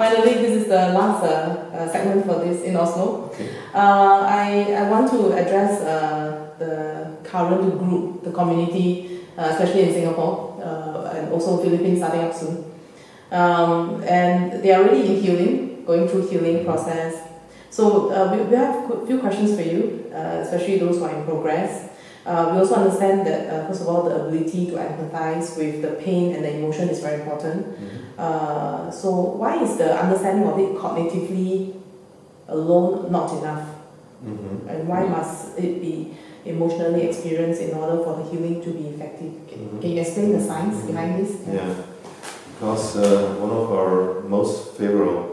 finally, this is the last segment for this in Oslo. Okay. I want to address the current group, the community, especially in Singapore, and also Philippines starting up soon. And they are already in healing, going through healing process. So we have a few questions for you, especially those who are in progress. We also understand that, first of all, the ability to empathize with the pain and the emotion is very important. Mm-hmm. So why is the understanding of it cognitively alone not enough? Mm-hmm. And why must it be emotionally experienced in order for the healing to be effective? Can you explain the science behind this? Yeah, because one of our most favorable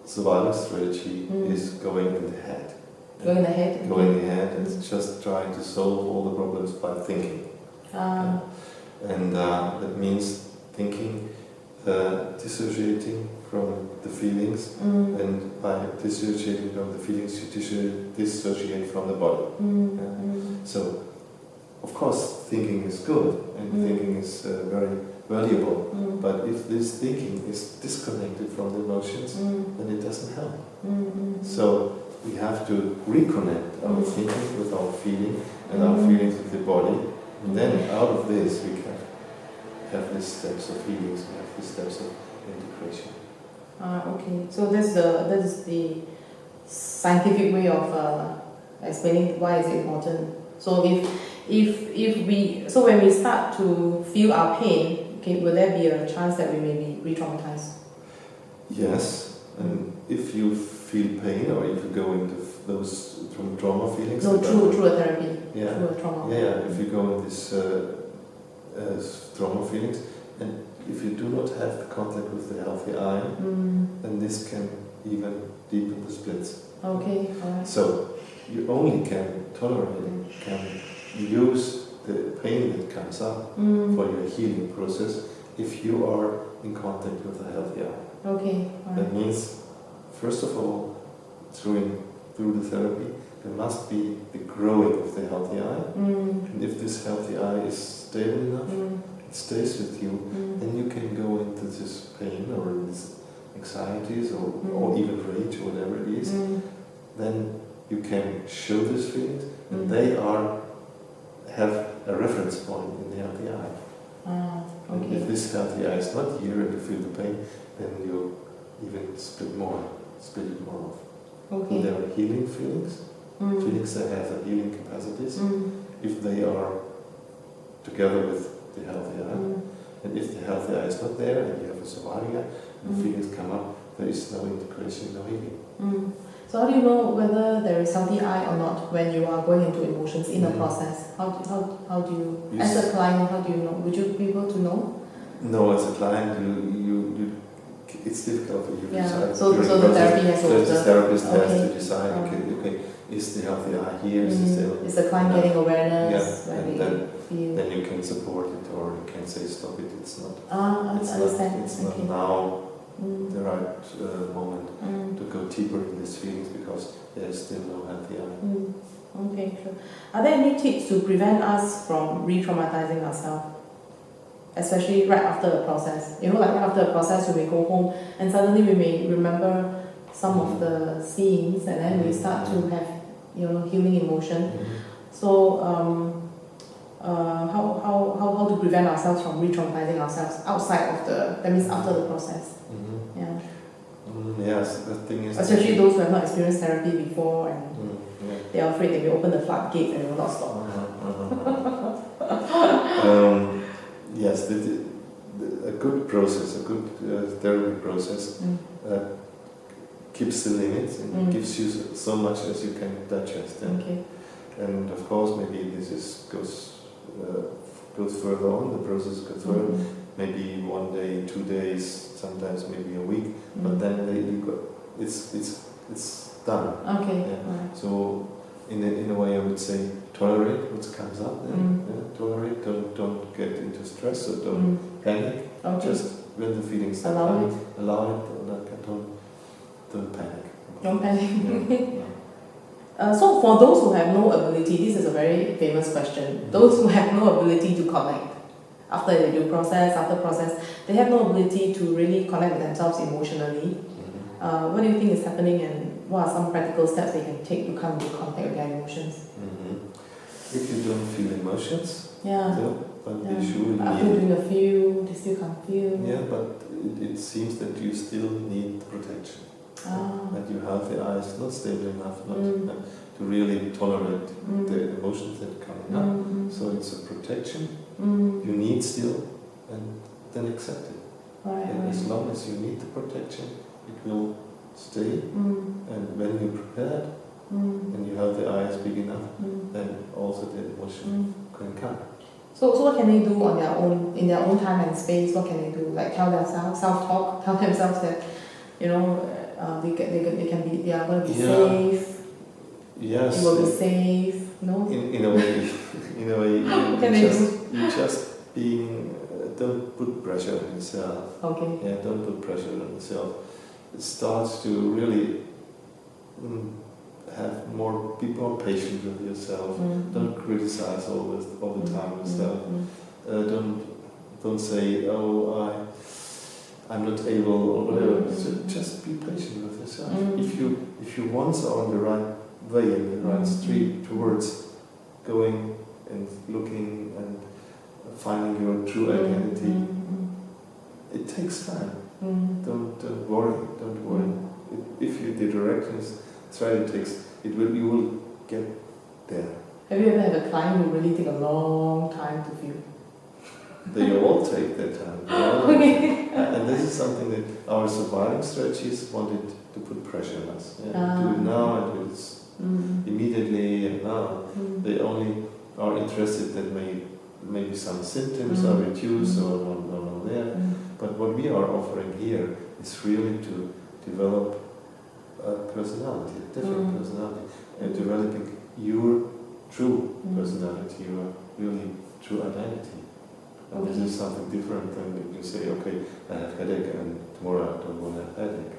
survival strategy is going in the head. Going in the head? Going in the head and just trying to solve all the problems by thinking. And that means thinking, dissociating from the feelings, and by dissociating from the feelings, you dissociate from the body. So, of course, thinking is good, and thinking is very valuable, but if this thinking is disconnected from the emotions, then it doesn't help. So, we have to reconnect our thinking with our feeling, and our feelings with the body, and then out of this we can have these steps of healings, we have these steps of integration. Okay, so that is the scientific way of explaining why it's important. So when we start to feel our pain, okay, will there be a chance that we may be re-traumatized? Yes, and if you feel pain, or if you go into those trauma feelings. No, through a therapy. Yeah. Through a trauma. Yeah. If you go in this trauma feelings, and if you do not have the contact with the healthy eye, then this can even deepen the splits. Okay. Alright. So you only can tolerate it, can use the pain that comes up for your healing process if you are in contact with a healthy eye. Okay. Alright. That means, first of all, through the therapy, there must be the growing of the healthy eye. And if this healthy eye is stable enough, it stays with you, then you can go into this pain or these anxieties or even rage or whatever it is. Then you can show these feelings, and they have a reference point in the healthy eye. And if this healthy eye is not here and you feel the pain, then you even split it more off. Okay. There are healing feelings, feelings that have a healing capacities, if they are together with the healthy eye. And if the healthy eye is not there and you have a surviving eye, and feelings come up, there is no integration, no healing. So how do you know whether there is healthy eye or not when you are going into emotions in the process? How do you, as a client, how do you know? Would you be able to know? No, as a client, it's difficult for you to decide. So the therapy has to the therapist has to decide, okay, is the healthy eye here? Is the client getting awareness? Yeah, and then you can support it, or you can say stop it, it's not. It's not now the right moment to go deeper in these feelings, because there is still no healthy eye. Okay, sure. Are there any tips to prevent us from re-traumatizing ourselves? Especially right after the process. Like right after the process, we may go home and suddenly we may remember some of the scenes, and then we start to have, healing emotion. So, how to prevent ourselves from re-traumatizing ourselves outside of that means after the process? Yeah. Yes, the thing is, especially those who have not experienced therapy before, and they are afraid they will open the floodgates and it will not stop. Yes, a good process, a good therapy process keeps the limits and gives you so much as you can digest. And of course, maybe this goes further on, the process goes further, maybe 1 day, 2 days, sometimes maybe a week, but then it's done. Okay. Yeah. So in a way, I would say tolerate what comes up. Tolerate. Don't get into stress, or don't panic. Okay. Just when the feelings allow it. Don't panic. Don't panic. Yeah. So for those who have no ability, this is a very famous question. Those who have no ability to connect after they do process, they have no ability to really connect with themselves emotionally. What do you think is happening, and what are some practical steps they can take to come into contact with their emotions? If you don't feel emotions, but Yeah. you surely After doing a few, they still can't feel. Yeah, but it seems that you still need protection. That you have the eyes not stable enough not to really tolerate the emotions that come up. So it's a protection you need still, and then accept it. And as long as you need the protection, it will stay. And when you're prepared and you have the eyes big enough, then also the emotion can come. So what can they do on their own, in their own time and space? What can they do? Like tell themselves, self-talk, tell themselves that, they are going to be safe. Yes. It will be safe. No. In a way, you just being. Don't put pressure on yourself. Okay. Yeah, don't put pressure on yourself. It starts to really be more patient with yourself. Don't criticize all the time yourself. Don't say, I'm not able or whatever. Just be patient with yourself. If you once are on the right way, in the right street towards going and looking and finding your true identity, it takes time. Don't worry. If the direction is right, you will get there. Have you ever had a client who really take a long time to feel? They all take their time. And this is something that our surviving strategies wanted to put pressure on us. Do it now and do this immediately and now. They only are interested that maybe some symptoms are reduced or not there. But what we are offering here is really to develop a personality, a different personality, and developing your true personality, your really true identity. And this is something different than if you say, okay, I have headache and tomorrow I don't want to have headache.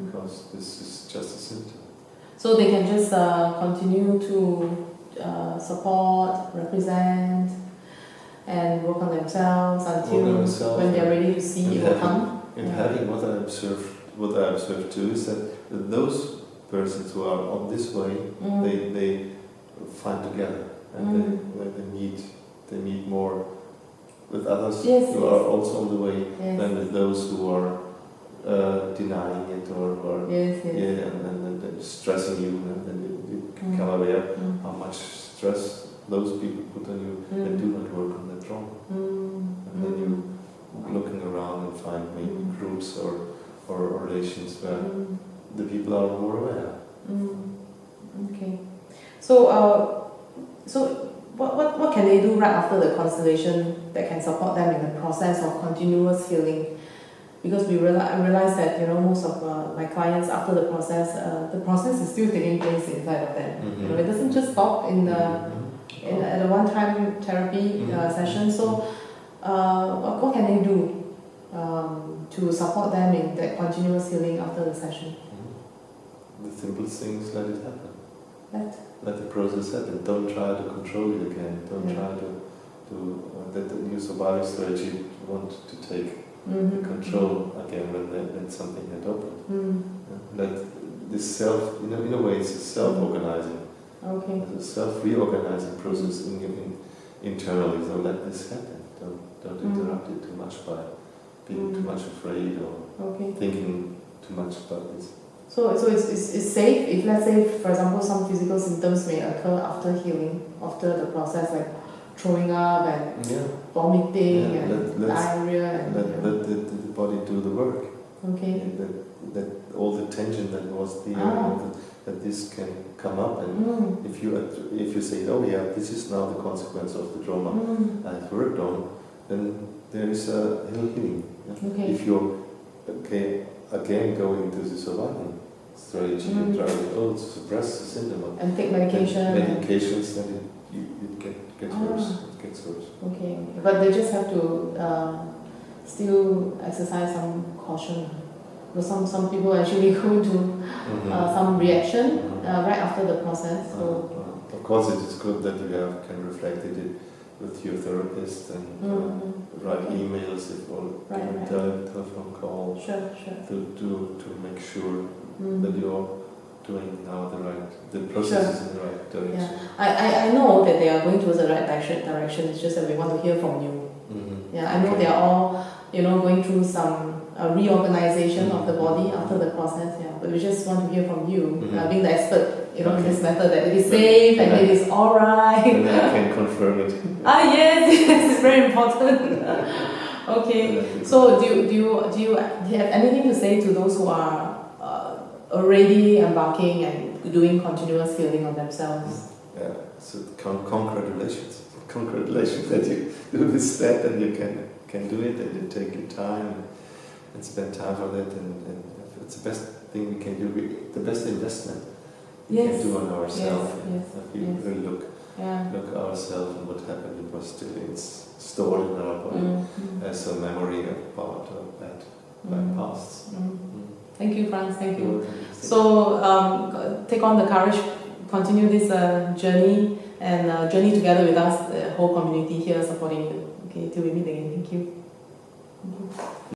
Because this is just a symptom. So they can just continue to support, represent, and work on themselves until when they're ready to see it will come. And having what I observed too is that those persons who are on this way, they find together, and they meet more with others who are also on the way than with those who are denying it or and stressing you, and then you become aware how much stress those people put on you and do not work on that trauma. And then you're looking around and find maybe groups or relations where the people are more aware. Okay. So what can they do right after the constellation that can support them in the process of continuous healing? Because I realize that most of my clients, after the process is still taking place inside of them. It doesn't just stop in at a one-time therapy session. So what can they do to support them in that continuous healing after the session? The simplest thing is let it happen. Let the process happen. Don't try to control it again. Don't try to that the new survival strategy want to take the control again when something had opened. Let this self, in a way, it's a self-organizing, it's a self-reorganizing process internally. So let this happen. Don't interrupt it too much by being too much afraid or thinking too much about this. So it's safe if, let's say, for example, some physical symptoms may occur after healing, after the process, like throwing up and vomiting and diarrhea. And let the body do the work. Okay. That all the tension that was there, that this can come up, and if you say, oh yeah, this is now the consequence of the trauma I've worked on, then there is a healing. If you're again going into the surviving strategy and try to suppress the symptom and take medications, then it gets worse. It gets worse. Okay, but they just have to still exercise some caution. Because some people actually go into some reaction right after the process. So of course, it is good that you can reflect it with your therapist and write emails if or telephone call. Sure. To make sure that you're doing now the process is in the right direction. Yeah. I know that they are going towards the right direction. It's just that we want to hear from you. Yeah, I know they are all, going through some reorganization of the body after the process. Yeah, but we just want to hear from you, being the expert, in this matter, that it is safe and it is all right. And I can confirm it. Yes, it's very important. Okay, so do you have anything to say to those who are already embarking and doing continuous healing on themselves? Yeah, so congratulations that you do this step and you can do it and you take your time and spend time for that, and it's the best thing we can do, the best investment we can do on ourselves. If we really look at ourselves and what happened, it was still stored in our body as a memory of part of that past. Thank you, Franz. Thank you. So take on the courage, continue this journey, and journey together with us, the whole community here supporting you. Okay, till we meet again. Thank you.